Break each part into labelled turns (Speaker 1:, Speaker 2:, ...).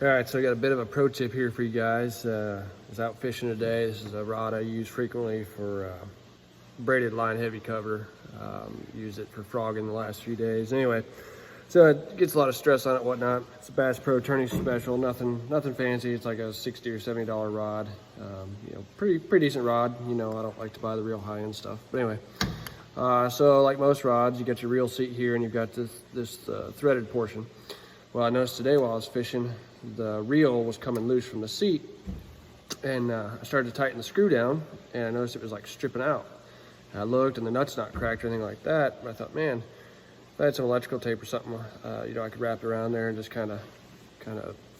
Speaker 1: All right, so I got a bit of a pro tip here for you guys. I was out fishing today. This is a rod I use frequently for braided line heavy cover. Used it for frogging the last few days. Anyway, so it gets a lot of stress on it, whatnot. It's a Bass Pro Tourney Special, nothing fancy. It's like a $60 or $70 rod. You know, pretty decent rod. You know, I don't like to buy the real high end stuff, but anyway. So like most rods, you got your reel seat here, and you've got this threaded portion. Well, I noticed today while I was fishing, the reel was coming loose from the seat, and I started to tighten the screw down, and I noticed it was like stripping out. And I looked, and the nut's not cracked or anything like that, but I thought, man, if I had some electrical tape or something, you know, I could wrap it around there and just kind of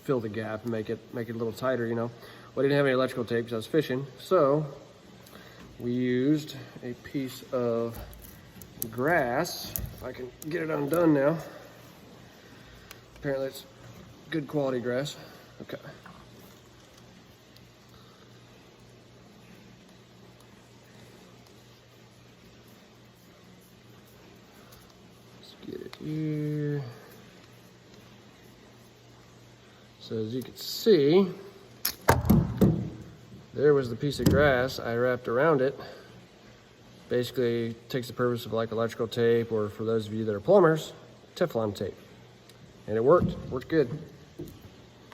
Speaker 1: fill the gap and make it a little tighter, you know. Well, I didn't have any electrical tape because I was fishing, so we used a piece of grass. If I can get it undone now. Apparently it's good quality grass. Okay. Let's get it here. So as you can see, there was the piece of grass I wrapped around it. Basically takes the purpose of like electrical tape, or for those of you that are plumbers, Teflon tape. And it worked good.